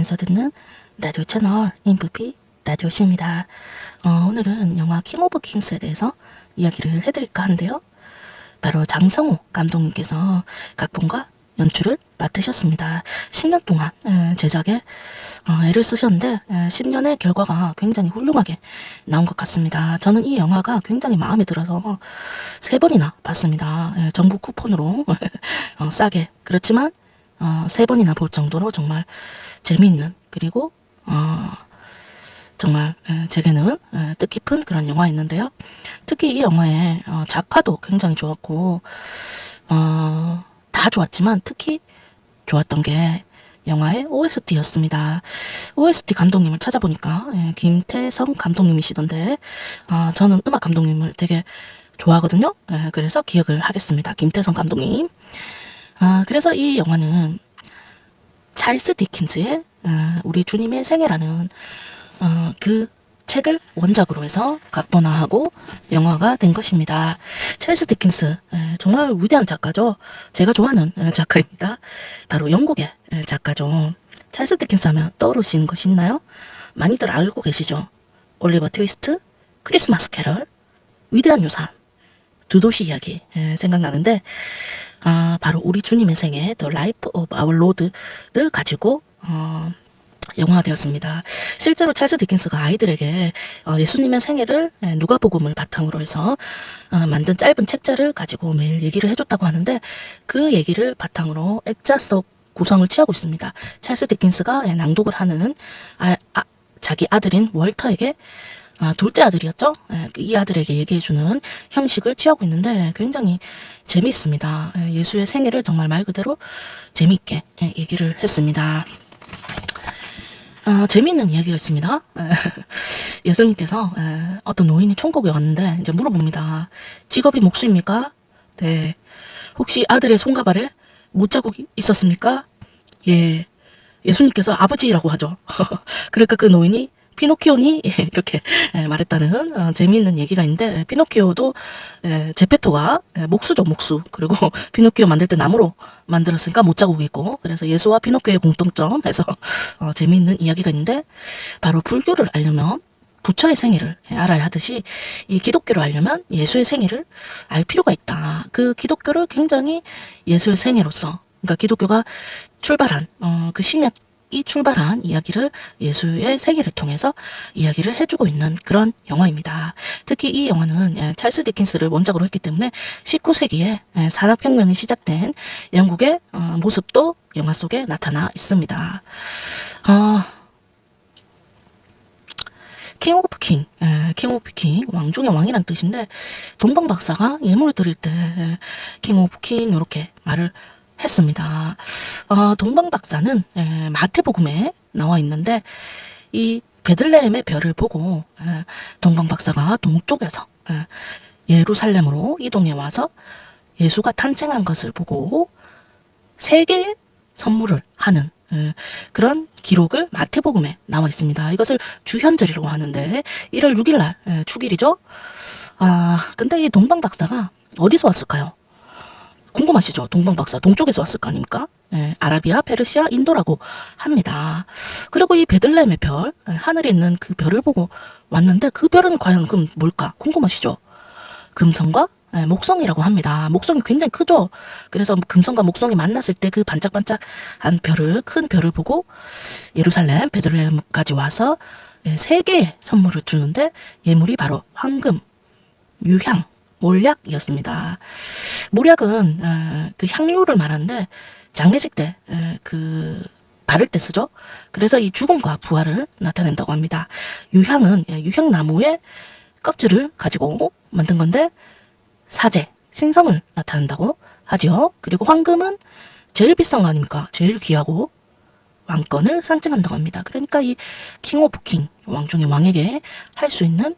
자면서 듣는 라디오 채널 인프피 라디오씨입니다. 오늘은 영화 킹 오브 킹스에 대해서 이야기를 해드릴까 하는데요. 바로 장성호 감독님께서 각본과 연출을 맡으셨습니다. 10년 동안 제작에 애를 쓰셨는데 10년의 결과가 굉장히 훌륭하게 나온 것 같습니다. 저는 이 영화가 굉장히 마음에 들어서 3번이나 봤습니다. 정부 쿠폰으로 싸게. 그렇지만 3번이나 볼 정도로 정말 재미있는, 그리고 정말 제게는 뜻깊은 그런 영화였는데요. 특히 이 영화의 작화도 굉장히 좋았고 다 좋았지만 특히 좋았던 게 영화의 OST였습니다. OST 감독님을 찾아보니까 김태성 감독님이시던데 저는 음악 감독님을 되게 좋아하거든요. 그래서 기억을 하겠습니다. 김태성 감독님. 그래서 이 영화는 찰스 디킨즈의 우리 주님의 생애라는 그 책을 원작으로 해서 각본화하고 영화가 된 것입니다. 찰스 디킨스 정말 위대한 작가죠. 제가 좋아하는 작가입니다. 바로 영국의 작가죠. 찰스 디킨스 하면 떠오르시는 것이 있나요? 많이들 알고 계시죠. 올리버 트위스트, 크리스마스 캐럴, 위대한 유산, 두 도시 이야기 생각나는데 바로 우리 주님의 생애 The Life of Our Lord를 가지고 영화되었습니다. 실제로 찰스 디킨스가 아이들에게 예수님의 생애를 누가복음을 바탕으로 해서 만든 짧은 책자를 가지고 매일 얘기를 해줬다고 하는데, 그 얘기를 바탕으로 액자석 구성을 취하고 있습니다. 찰스 디킨스가 낭독을 하는 자기 아들인 월터에게, 둘째 아들이었죠. 이 아들에게 얘기해주는 형식을 취하고 있는데 굉장히 재미있습니다. 예수의 생애를 정말 말 그대로 재미있게 얘기를 했습니다. 재미있는 이야기가 있습니다. 예수님께서 어떤 노인이 천국에 왔는데 이제 물어봅니다. 직업이 목수입니까? 네. 혹시 아들의 손가발에 못자국이 있었습니까? 예. 예수님께서 아버지라고 하죠. 그러니까 그 노인이 피노키오니? 이렇게 말했다는 재미있는 얘기가 있는데, 피노키오도 제페토가 목수죠, 목수. 그리고 피노키오 만들 때 나무로 만들었으니까 못자국이 있고, 그래서 예수와 피노키오의 공통점 해서 재미있는 이야기가 있는데, 바로 불교를 알려면 부처의 생애를 알아야 하듯이 이 기독교를 알려면 예수의 생애를 알 필요가 있다. 그 기독교를 굉장히 예수의 생애로서, 그러니까 기독교가 출발한 그 신약 이 출발한 이야기를 예수의 생애를 통해서 이야기를 해주고 있는 그런 영화입니다. 특히 이 영화는 찰스 디킨스를 원작으로 했기 때문에 19세기에 산업혁명이 시작된 영국의 모습도 영화 속에 나타나 있습니다. 킹 오브 킹, 킹 오브 킹, 왕 중의 왕이란 뜻인데, 동방박사가 예물을 드릴 때 킹 오브 킹 이렇게 말을 했습니다. 동방박사는 마태복음에 나와 있는데, 이 베들레헴의 별을 보고 동방박사가 동쪽에서 예루살렘으로 이동해 와서 예수가 탄생한 것을 보고 3개의 선물을 하는 그런 기록을 마태복음에 나와 있습니다. 이것을 주현절이라고 하는데 1월 6일 날 축일이죠. 근데 이 동방박사가 어디서 왔을까요? 궁금하시죠? 동방박사 동쪽에서 왔을 거 아닙니까? 아라비아, 페르시아, 인도라고 합니다. 그리고 이 베들레헴의 별, 하늘에 있는 그 별을 보고 왔는데, 그 별은 과연 그럼 뭘까? 궁금하시죠? 금성과 목성이라고 합니다. 목성이 굉장히 크죠? 그래서 금성과 목성이 만났을 때 그 반짝반짝한 별을, 큰 별을 보고 예루살렘, 베들레헴까지 와서 3개의 선물을 주는데, 예물이 바로 황금, 유향, 몰약이었습니다. 몰약은 그 향료를 말하는데, 장례식 때 바를 때 쓰죠. 그래서 이 죽음과 부활을 나타낸다고 합니다. 유향은 유향나무의 껍질을 가지고 만든 건데, 사제, 신성을 나타낸다고 하지요. 그리고 황금은 제일 비싼 거 아닙니까? 제일 귀하고 왕권을 상징한다고 합니다. 그러니까 이 킹 오브 킹, 왕 중의 왕에게 할 수 있는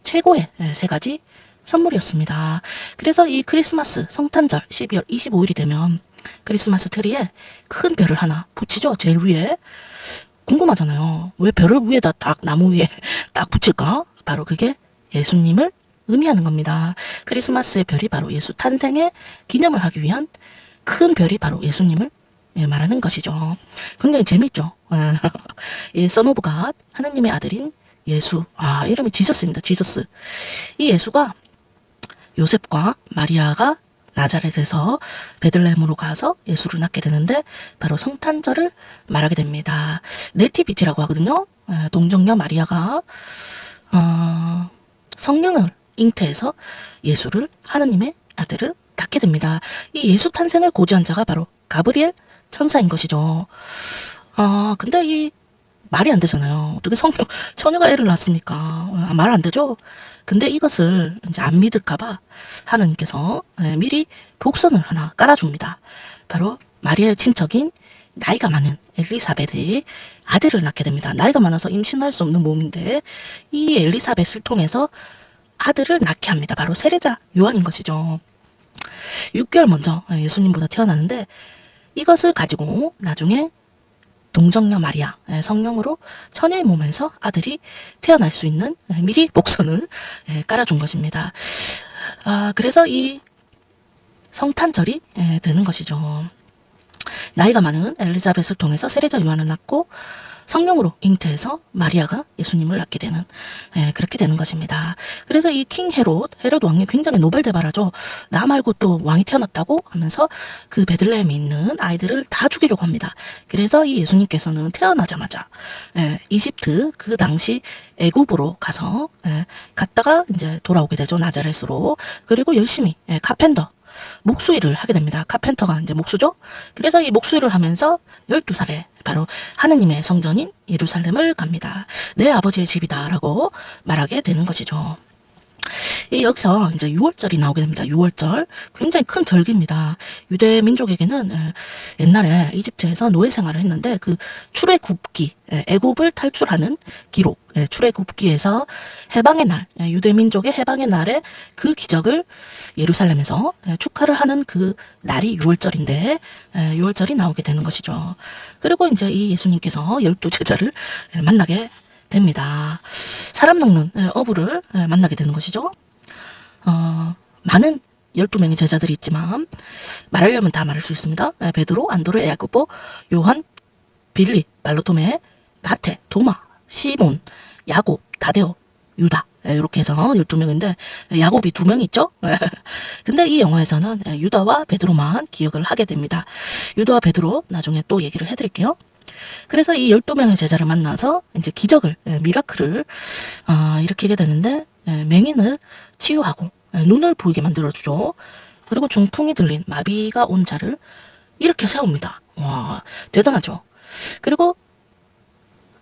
최고의 3가지 선물이었습니다. 그래서 이 크리스마스 성탄절 12월 25일이 되면 크리스마스 트리에 큰 별을 하나 붙이죠. 제일 위에. 궁금하잖아요. 왜 별을 위에다 딱 나무 위에 딱 붙일까? 바로 그게 예수님을 의미하는 겁니다. 크리스마스의 별이 바로 예수 탄생의 기념을 하기 위한 큰 별이 바로 예수님을 말하는 것이죠. 굉장히 재밌죠. 이 선 오브 갓, 하느님의 아들인 예수. 이름이 지저스입니다. 지저스. 이 예수가 요셉과 마리아가 나자렛에서 베들레헴으로 가서 예수를 낳게 되는데 바로 성탄절을 말하게 됩니다. 네티비티라고 하거든요. 동정녀 마리아가 성령을 잉태해서 예수를, 하느님의 아들을 낳게 됩니다. 이 예수 탄생을 고지한 자가 바로 가브리엘 천사인 것이죠. 근데 이 말이 안 되잖아요. 어떻게 처녀가 애를 낳습니까? 말 안 되죠? 근데 이것을 이제 안 믿을까봐 하느님께서 미리 복선을 하나 깔아줍니다. 바로 마리아의 친척인 나이가 많은 엘리사벳이 아들을 낳게 됩니다. 나이가 많아서 임신할 수 없는 몸인데 이 엘리사벳을 통해서 아들을 낳게 합니다. 바로 세례자 요한인 것이죠. 6개월 먼저 예수님보다 태어나는데 이것을 가지고 나중에 동정녀 마리아, 성령으로 처녀의 몸에서 아들이 태어날 수 있는 미리 복선을 깔아준 것입니다. 그래서 이 성탄절이 되는 것이죠. 나이가 많은 엘리자벳을 통해서 세례자 요한을 낳고 성령으로 잉태해서 마리아가 예수님을 낳게 되는 그렇게 되는 것입니다. 그래서 이 킹 헤롯 왕이 굉장히 노발대발하죠. 나 말고 또 왕이 태어났다고 하면서 그 베들레헴에 있는 아이들을 다 죽이려고 합니다. 그래서 이 예수님께서는 태어나자마자 이집트 그 당시 애굽으로 가서 갔다가 이제 돌아오게 되죠. 나자렛으로. 그리고 열심히 카펜터 목수일을 하게 됩니다. 카펜터가 이제 목수죠. 그래서 이 목수일을 하면서 12살에 바로 하느님의 성전인 예루살렘을 갑니다. 내 아버지의 집이다 라고 말하게 되는 것이죠. 여기서 이제 6월절이 나오게 됩니다. 6월절. 굉장히 큰 절기입니다. 유대 민족에게는 옛날에 이집트에서 노예 생활을 했는데 그 출애굽기, 애굽을 탈출하는 기록, 출애굽기에서 해방의 날, 유대 민족의 해방의 날에 그 기적을 예루살렘에서 축하를 하는 그 날이 6월절인데 6월절이 나오게 되는 것이죠. 그리고 이제 이 예수님께서 12제자를 만나게 됩니다. 사람 먹는 어부를 만나게 되는 것이죠. 많은 12명의 제자들이 있지만 말하려면 다 말할 수 있습니다. 베드로, 안드레, 야고보, 요한, 빌리, 발로토메, 마테, 도마, 시몬, 야곱, 다데오, 유다 이렇게 해서 12명인데 야곱이 2명 있죠. 근데 이 영화에서는 유다와 베드로만 기억을 하게 됩니다. 유다와 베드로 나중에 또 얘기를 해드릴게요. 그래서 이 12명의 제자를 만나서 이제 기적을, 미라클을 일으키게 되는데 맹인을 치유하고 눈을 보이게 만들어주죠. 그리고 중풍이 들린 마비가 온 자를 이렇게 세웁니다. 와, 대단하죠. 그리고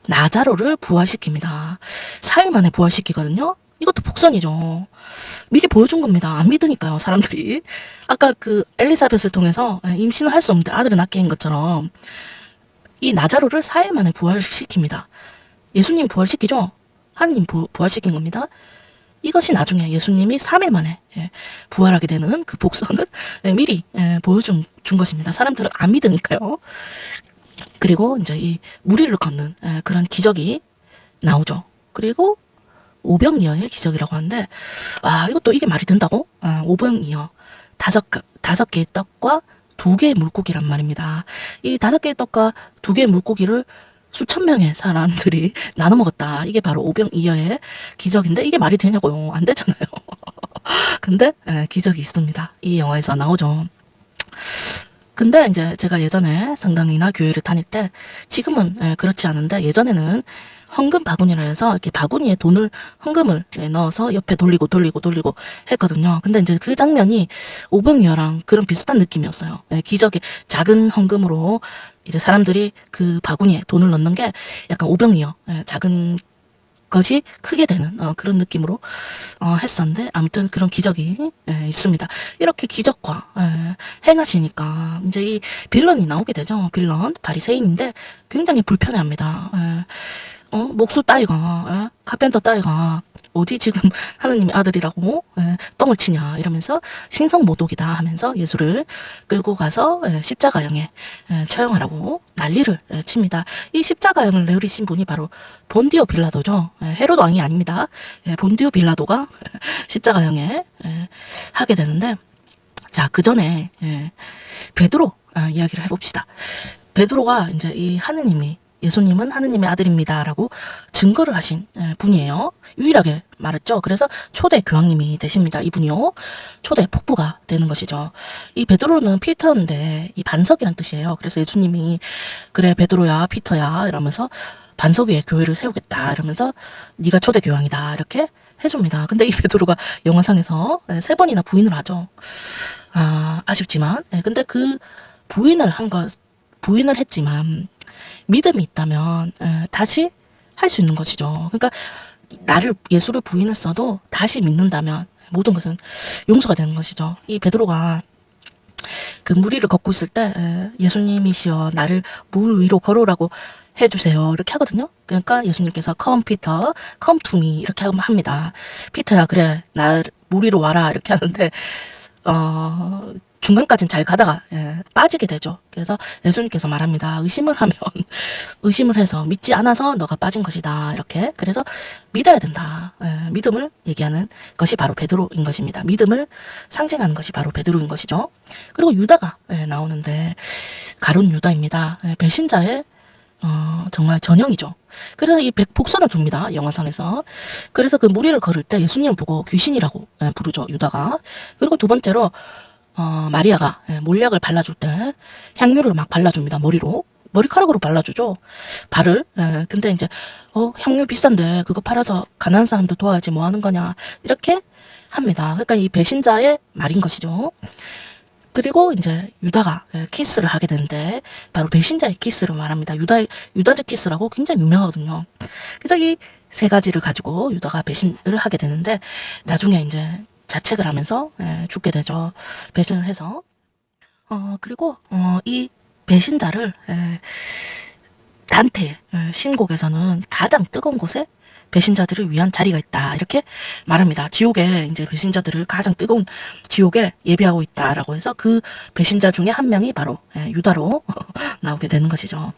나자로를 부활시킵니다. 4일 만에 부활시키거든요. 이것도 복선이죠. 미리 보여준 겁니다. 안 믿으니까요, 사람들이. 아까 그 엘리사벳을 통해서 임신을 할 수 없는데 아들을 낳게 한 것처럼 이 나자로를 4일 만에 부활시킵니다. 예수님 부활시키죠? 하느님 부활시킨 겁니다. 이것이 나중에 예수님이 3일 만에 부활하게 되는 그 복선을 미리 보여준 것입니다. 사람들은 안 믿으니까요. 그리고 이제 이 무리를 걷는 그런 기적이 나오죠. 그리고 오병이어의 기적이라고 하는데 이것도 이게 말이 된다고? 오병이어 다섯 개의 떡과 2개의 물고기란 말입니다. 이 5개의 떡과 2개의 물고기를 수천 명의 사람들이 나눠 먹었다. 이게 바로 오병이어의 기적인데 이게 말이 되냐고요. 안 되잖아요. 근데 기적이 있습니다. 이 영화에서 나오죠. 근데 이제 제가 예전에 성당이나 교회를 다닐 때 지금은 그렇지 않은데 예전에는 헌금 바구니라 해서 이렇게 바구니에 헌금을 넣어서 옆에 돌리고 했거든요. 근데 이제 그 장면이 오병이어랑 그런 비슷한 느낌이었어요. 기적의 작은 헌금으로 이제 사람들이 그 바구니에 돈을 넣는 게 약간 오병이어, 작은 것이 크게 되는 그런 느낌으로 했었는데 아무튼 그런 기적이 있습니다. 이렇게 기적과 행하시니까 이제 이 빌런이 나오게 되죠. 빌런 바리새인인데 굉장히 불편해합니다. 목수 따위가 카펜터 따위가 어디 지금 하느님의 아들이라고 뻥을 치냐 이러면서 신성모독이다 하면서 예수를 끌고 가서 십자가형에 처형하라고 난리를 칩니다. 이 십자가형을 내리신 분이 바로 본디오 빌라도죠. 헤롯 왕이 아닙니다. 본디오 빌라도가 십자가형에 하게 되는데 자, 그 전에 베드로 이야기를 해봅시다. 베드로가 이제 이 하느님이 예수님은 하느님의 아들입니다라고 증거를 하신 분이에요. 유일하게 말했죠. 그래서 초대 교황님이 되십니다. 이분이요. 초대 폭부가 되는 것이죠. 이 베드로는 피터인데 이 반석이란 뜻이에요. 그래서 예수님이 그래 베드로야 피터야 이러면서 반석 위에 교회를 세우겠다 이러면서 네가 초대 교황이다 이렇게 해줍니다. 근데 이 베드로가 영화상에서 3번이나 부인을 하죠. 아쉽지만 근데 그 부인을 했지만 믿음이 있다면 다시 할 수 있는 것이죠. 그러니까 예수를 부인했어도 다시 믿는다면 모든 것은 용서가 되는 것이죠. 이 베드로가 그 물 위를 걷고 있을 때 예수님이시여 나를 물 위로 걸으라고 해주세요 이렇게 하거든요. 그러니까 예수님께서 come Peter, come to me 이렇게 합니다. 피터야 그래 나 물 위로 와라 이렇게 하는데 중간까지는 잘 가다가 빠지게 되죠. 그래서 예수님께서 말합니다. 의심을 해서 믿지 않아서 너가 빠진 것이다. 이렇게 그래서 믿어야 된다. 믿음을 얘기하는 것이 바로 베드로인 것입니다. 믿음을 상징하는 것이 바로 베드로인 것이죠. 그리고 유다가 나오는데 가룟 유다입니다. 배신자의 정말 전형이죠. 그래서 이 복선을 줍니다. 영화상에서. 그래서 그 무리를 걸을 때 예수님을 보고 귀신이라고 부르죠. 유다가. 그리고 두 번째로 마리아가 몰약을 발라줄 때 향유를 막 발라줍니다. 머리카락으로 발라주죠. 발을. 근데 이제 향유 비싼데 그거 팔아서 가난한 사람들 도와야지 뭐 하는 거냐 이렇게 합니다. 그러니까 이 배신자의 말인 것이죠. 그리고 이제 유다가 키스를 하게 되는데 바로 배신자의 키스를 말합니다. 유다제 키스라고 굉장히 유명하거든요. 그래서 이 3가지를 가지고 유다가 배신을 하게 되는데 나중에 이제 자책을 하면서 죽게 되죠. 배신을 해서. 그리고 이 배신자를 단테 신곡에서는 가장 뜨거운 곳에 배신자들을 위한 자리가 있다 이렇게 말합니다. 지옥에 이제 배신자들을 가장 뜨거운 지옥에 예비하고 있다라고 해서 그 배신자 중에 한 명이 바로 유다로 나오게 되는 것이죠.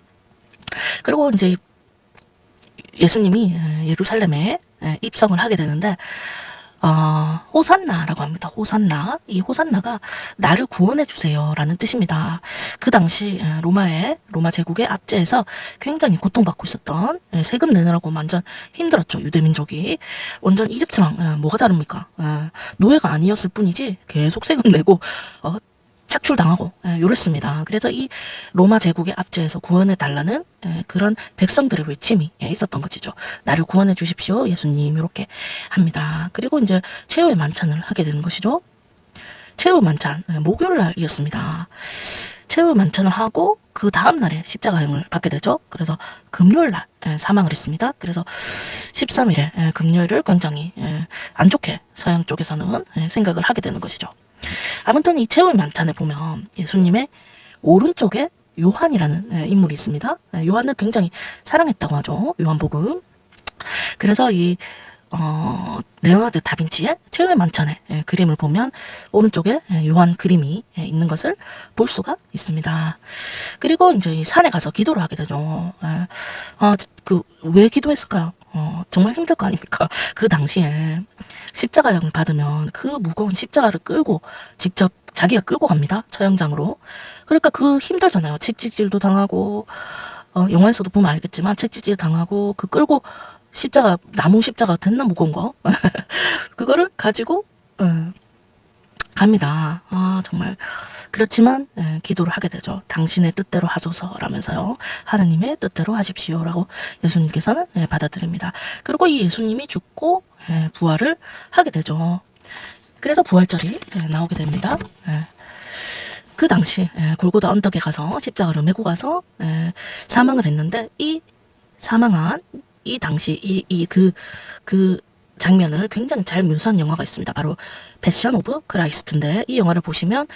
그리고 이제 예수님이 예루살렘에 입성을 하게 되는데 호산나라고 합니다. 호산나. 이 호산나가 나를 구원해 주세요 라는 뜻입니다. 그 당시 로마 제국의 압제에서 굉장히 고통받고 있었던 세금 내느라고 완전 힘들었죠. 유대민족이. 완전 이집트랑 뭐가 다릅니까? 노예가 아니었을 뿐이지 계속 세금 내고 착출당하고 요랬습니다. 그래서 이 로마 제국의 압제에서 구원해 달라는 그런 백성들의 외침이 있었던 것이죠. 나를 구원해 주십시오 예수님 이렇게 합니다. 그리고 이제 최후의 만찬을 하게 되는 것이죠. 최후 만찬 목요일 날이었습니다. 최후 만찬을 하고 그 다음 날에 십자가형을 받게 되죠. 그래서 금요일 날 사망을 했습니다. 그래서 13일에 금요일을 굉장히 안 좋게 서양 쪽에서는 생각을 하게 되는 것이죠. 아무튼 이 최후의 만찬에 보면 예수님의 오른쪽에 요한이라는 인물이 있습니다. 요한을 굉장히 사랑했다고 하죠. 요한복음. 그래서 이 레오나르도 다빈치의 최후의 만찬의 그림을 보면 오른쪽에 요한 그림이 있는 것을 볼 수가 있습니다. 그리고 이제 이 산에 가서 기도를 하게 되죠. 왜 기도했을까요? 정말 힘들 거 아닙니까? 그 당시에 십자가형을 받으면 그 무거운 십자가를 끌고 직접 자기가 끌고 갑니다. 처형장으로. 그러니까 그 힘들잖아요. 채찍질도 당하고 영화에서도 보면 알겠지만 채찍질 당하고 그 끌고 나무 십자가 됐나 무거운 거 그거를 가지고 갑니다. 정말 그렇지만 기도를 하게 되죠. 당신의 뜻대로 하소서라면서요. 하느님의 뜻대로 하십시오라고 예수님께서는 받아들입니다. 그리고 이 예수님이 죽고 부활을 하게 되죠. 그래서 부활절이 나오게 됩니다. 그 당시 골고다 언덕에 가서 십자가를 메고 가서 사망을 했는데 이 사망한 이 당시 그 장면을 굉장히 잘 묘사한 영화가 있습니다. 바로 패션 오브 크라이스트인데 이 영화를 보시면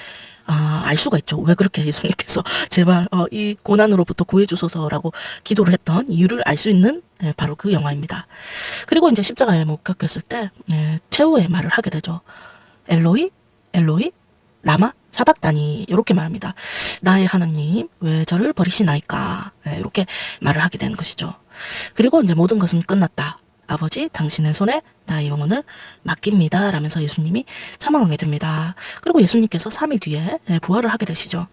알 수가 있죠. 왜 그렇게 예수님께서 제발 이 고난으로부터 구해주소서라고 기도를 했던 이유를 알 수 있는 바로 그 영화입니다. 그리고 이제 십자가에 못 박혔을 때 최후의 말을 하게 되죠. 엘로이 엘로이 라마 사박다니 이렇게 말합니다. 나의 하나님 왜 저를 버리시나이까 이렇게 말을 하게 되는 것이죠. 그리고 이제 모든 것은 끝났다. 아버지 당신의 손에 나의 영혼을 맡깁니다 라면서 예수님이 사망하게 됩니다. 그리고 예수님께서 3일 뒤에 부활을 하게 되시죠.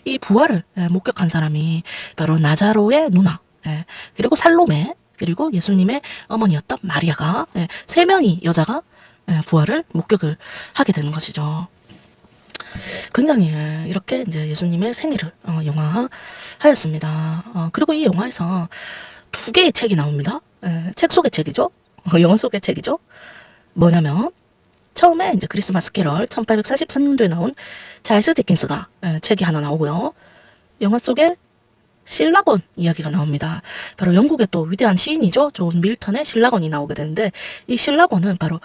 이 부활을 목격한 사람이 바로 나자로의 누나 예, 그리고 살로메, 그리고 예수님의 어머니였던 마리아가, 예, 세 명이 여자가 예, 부활을 목격을 하게 되는 것이죠. 굉장히 예, 이렇게 이제 예수님의 생일을 영화하였습니다. 그리고 이 영화에서 두 개의 책이 나옵니다. 예, 책 속의 책이죠. 영화 속의 책이죠. 뭐냐면 처음에 이제 크리스마스 캐럴 1843년도에 나온 찰스 디킨스가 예, 책이 하나 나오고요. 영화 속에 실라곤 이야기가 나옵니다. 바로 영국의 또 위대한 시인이죠. 존 밀턴의 실라곤이 나오게 되는데 이 실라곤은 바로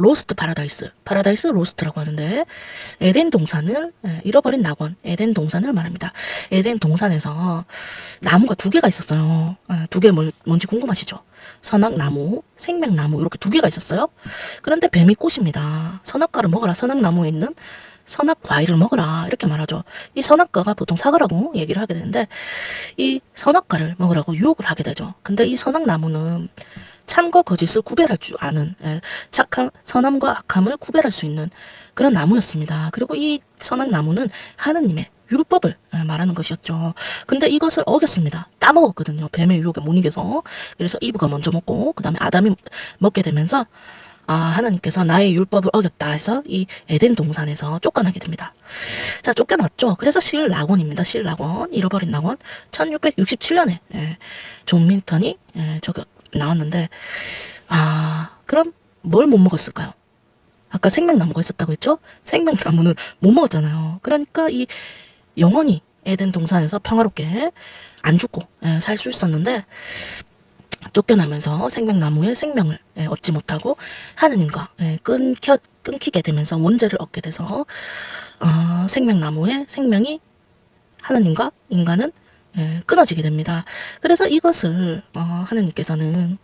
로스트 파라다이스, 파라다이스 로스트라고 하는데 에덴 동산을 잃어버린 낙원, 에덴 동산을 말합니다. 에덴 동산에서 나무가 두 개가 있었어요. 두 개 뭔지 궁금하시죠? 선악나무, 생명나무 이렇게 두 개가 있었어요. 그런데 뱀이 꼬십니다. 선악과를 먹어라. 선악나무에 있는 선악 과일을 먹어라 이렇게 말하죠. 이 선악과가 보통 사과라고 얘기를 하게 되는데 이 선악과를 먹으라고 유혹을 하게 되죠. 근데 이 선악나무는 참과 거짓을 구별할 줄 아는 착한 선함과 악함을 구별할 수 있는 그런 나무였습니다. 그리고 이 선악나무는 하느님의 율법을 말하는 것이었죠. 근데 이것을 어겼습니다. 따먹었거든요. 뱀의 유혹에 못 이겨서. 그래서 이브가 먼저 먹고 그 다음에 아담이 먹게 되면서 하나님께서 나의 율법을 어겼다 해서 이 에덴 동산에서 쫓겨나게 됩니다. 자, 쫓겨났죠. 그래서 실라곤입니다. 실라곤, 잃어버린 낙원. 1667년에 존 밀턴이 저거 나왔는데 그럼 뭘 못 먹었을까요? 아까 생명나무가 있었다고 했죠? 생명나무는 못 먹었잖아요. 그러니까 이 영원히 에덴 동산에서 평화롭게 안 죽고 살 수 있었는데 쫓겨나면서 생명나무의 생명을 얻지 못하고 하느님과 끊기게 되면서 원죄를 얻게 돼서 생명나무의 생명이 하느님과 인간은 끊어지게 됩니다. 그래서 이것을 하느님께서는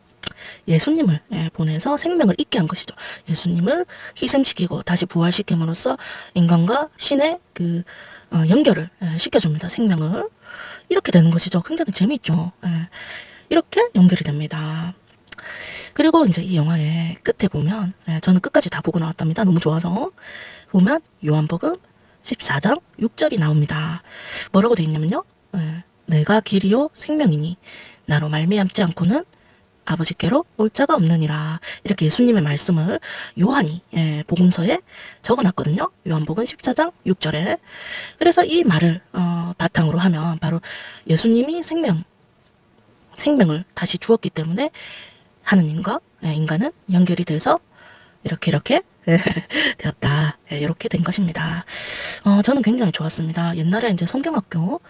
예수님을 보내서 생명을 잊게 한 것이죠. 예수님을 희생시키고 다시 부활시킴으로써 인간과 신의 그 연결을 시켜줍니다. 생명을. 이렇게 되는 것이죠. 굉장히 재미있죠. 이렇게 연결이 됩니다. 그리고 이제 이 영화의 끝에 보면 저는 끝까지 다 보고 나왔답니다. 너무 좋아서. 보면 요한복음 14장 6절이 나옵니다. 뭐라고 되어 있냐면요. 내가 길이요 생명이니 나로 말미암지 않고는 아버지께로 올 자가 없느니라. 이렇게 예수님의 말씀을 요한이 복음서에 적어놨거든요. 요한복음 14장 6절에. 그래서 이 말을 바탕으로 하면 바로 예수님이 생명을 다시 주었기 때문에 하느님과 인간은 연결이 돼서 이렇게 되었다. 이렇게 된 것입니다. 저는 굉장히 좋았습니다. 옛날에 이제 성경학교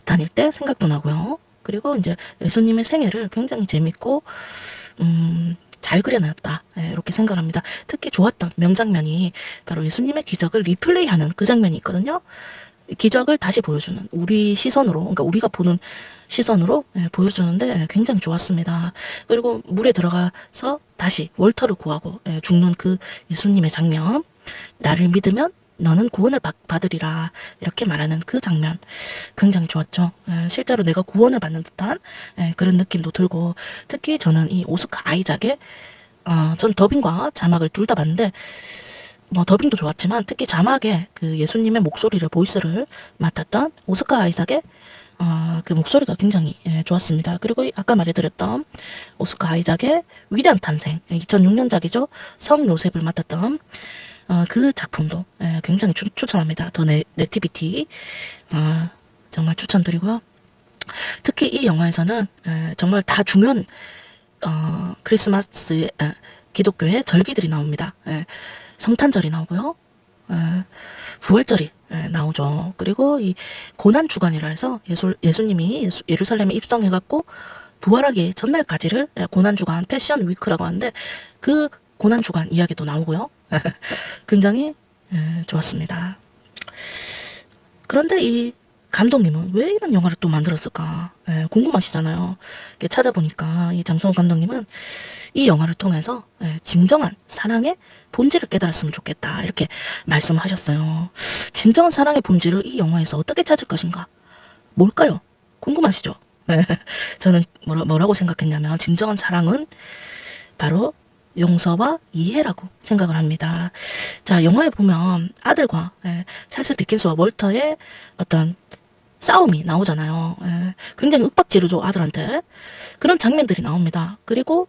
다닐 때 생각도 나고요. 그리고 이제 예수님의 생애를 굉장히 재밌고 잘 그려놨다. 이렇게 생각합니다. 특히 좋았던 명장면이 바로 예수님의 기적을 리플레이하는 그 장면이 있거든요. 기적을 다시 보여주는 우리 시선으로, 그러니까 우리가 보는 시선으로 보여주는데 굉장히 좋았습니다. 그리고 물에 들어가서 다시 월터를 구하고 죽는 그 예수님의 장면, 나를 믿으면 너는 구원을 받으리라 이렇게 말하는 그 장면 굉장히 좋았죠. 실제로 내가 구원을 받는 듯한 그런 느낌도 들고, 특히 저는 이 오스카 아이작의 전 더빙과 자막을 둘 다 봤는데 뭐 더빙도 좋았지만 특히 자막에 그 예수님의 목소리를 보이스를 맡았던 오스카 아이작의 그 목소리가 굉장히 좋았습니다. 그리고 아까 말해드렸던 오스카 아이작의 위대한 탄생 2006년작이죠. 성 요셉을 맡았던 그 작품도 굉장히 추천합니다. 더 네티비티 정말 추천드리고요. 특히 이 영화에서는 정말 다 중요한 크리스마스 기독교의 절기들이 나옵니다. 성탄절이 나오고요. 부활절이 나오죠. 그리고 이 고난주간이라 해서 예수님이 예루살렘에 입성해갖고 부활하기 전날까지를 고난주간 패션 위크라고 하는데 그 고난주간 이야기도 나오고요. 굉장히 좋았습니다. 그런데 이 감독님은 왜 이런 영화를 또 만들었을까 궁금하시잖아요. 찾아보니까 이 장성호 감독님은 이 영화를 통해서 진정한 사랑의 본질을 깨달았으면 좋겠다 이렇게 말씀하셨어요. 진정한 사랑의 본질을 이 영화에서 어떻게 찾을 것인가? 뭘까요? 궁금하시죠? 저는 뭐라고 생각했냐면 진정한 사랑은 바로 용서와 이해라고 생각을 합니다. 자, 영화에 보면 아들과 찰스 디킨스와 월터의 어떤 싸움이 나오잖아요. 굉장히 윽박지르죠, 아들한테. 그런 장면들이 나옵니다. 그리고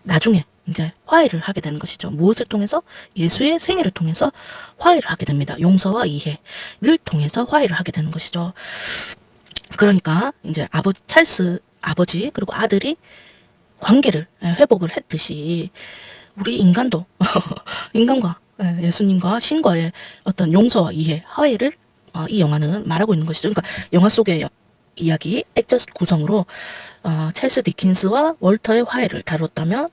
나중에 이제 화해를 하게 되는 것이죠. 무엇을 통해서? 예수의 생애를 통해서 화해를 하게 됩니다. 용서와 이해를 통해서 화해를 하게 되는 것이죠. 그러니까 이제 찰스 아버지 그리고 아들이 관계를 회복을 했듯이 우리 인간도 인간과 예수님과 신과의 어떤 용서와 이해, 화해를 이 영화는 말하고 있는 것이죠. 그러니까 영화 속의 이야기, 액자 구성으로 찰스 디킨스와 월터의 화해를 다뤘다면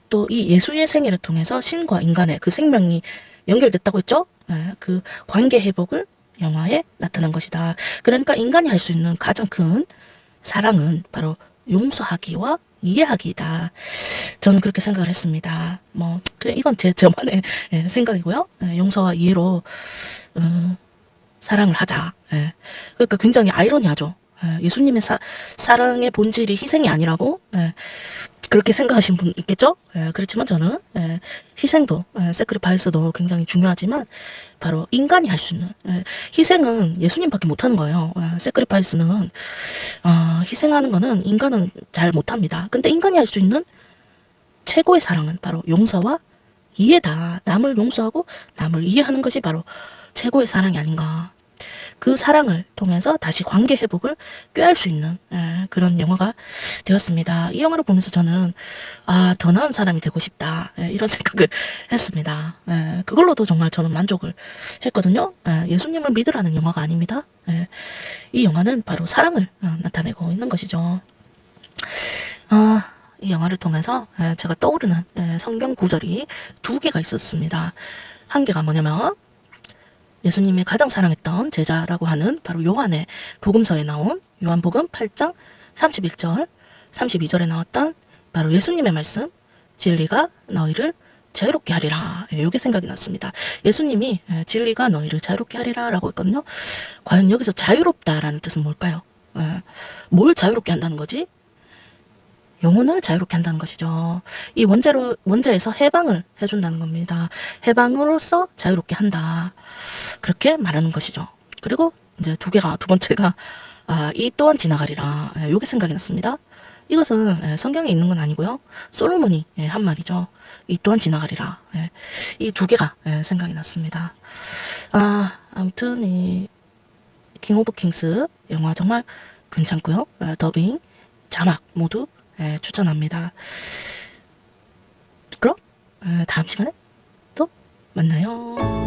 또 이 예수의 생애를 통해서 신과 인간의 그 생명이 연결됐다고 했죠. 그 관계 회복을 영화에 나타난 것이다. 그러니까 인간이 할 수 있는 가장 큰 사랑은 바로 용서하기와 이해하기다. 저는 그렇게 생각을 했습니다. 뭐 이건 저만의 생각이고요. 용서와 이해로 사랑을 하자. 그러니까 굉장히 아이러니하죠. 예수님의 사랑의 본질이 희생이 아니라고 그렇게 생각하시는 분 있겠죠? 그렇지만 저는 희생도 세크리파이스도 굉장히 중요하지만 바로 인간이 할 수 있는 희생은 예수님밖에 못하는 거예요. 세크리파이스는 희생하는 거는 인간은 잘 못합니다. 근데 인간이 할 수 있는 최고의 사랑은 바로 용서와 이해다. 남을 용서하고 남을 이해하는 것이 바로 최고의 사랑이 아닌가. 그 사랑을 통해서 다시 관계 회복을 꾀할 수 있는 그런 영화가 되었습니다. 이 영화를 보면서 저는 더 나은 사람이 되고 싶다 이런 생각을 했습니다. 그걸로도 정말 저는 만족을 했거든요. 예수님을 믿으라는 영화가 아닙니다. 이 영화는 바로 사랑을 나타내고 있는 것이죠. 이 영화를 통해서 제가 떠오르는 성경 구절이 두 개가 있었습니다. 한 개가 뭐냐면 예수님이 가장 사랑했던 제자라고 하는 바로 요한의 복음서에 나온 요한복음 8장 31절, 32절에 나왔던 바로 예수님의 말씀, 진리가 너희를 자유롭게 하리라. 이게 생각이 났습니다. 예수님이 진리가 너희를 자유롭게 하리라 라고 했거든요. 과연 여기서 자유롭다라는 뜻은 뭘까요? 뭘 자유롭게 한다는 거지? 영혼을 자유롭게 한다는 것이죠. 이 원자에서 해방을 해준다는 겁니다. 해방으로써 자유롭게 한다. 그렇게 말하는 것이죠. 그리고 이제 두 번째가 이 또한 지나가리라. 요게 생각이 났습니다. 이것은 성경에 있는 건 아니고요. 솔로몬이 한 말이죠. 이 또한 지나가리라. 이 두 개가 생각이 났습니다. 아무튼 이 킹 오브 킹스 영화 정말 괜찮고요. 더빙, 자막 모두 추천합니다. 그럼 다음 시간에 또 만나요.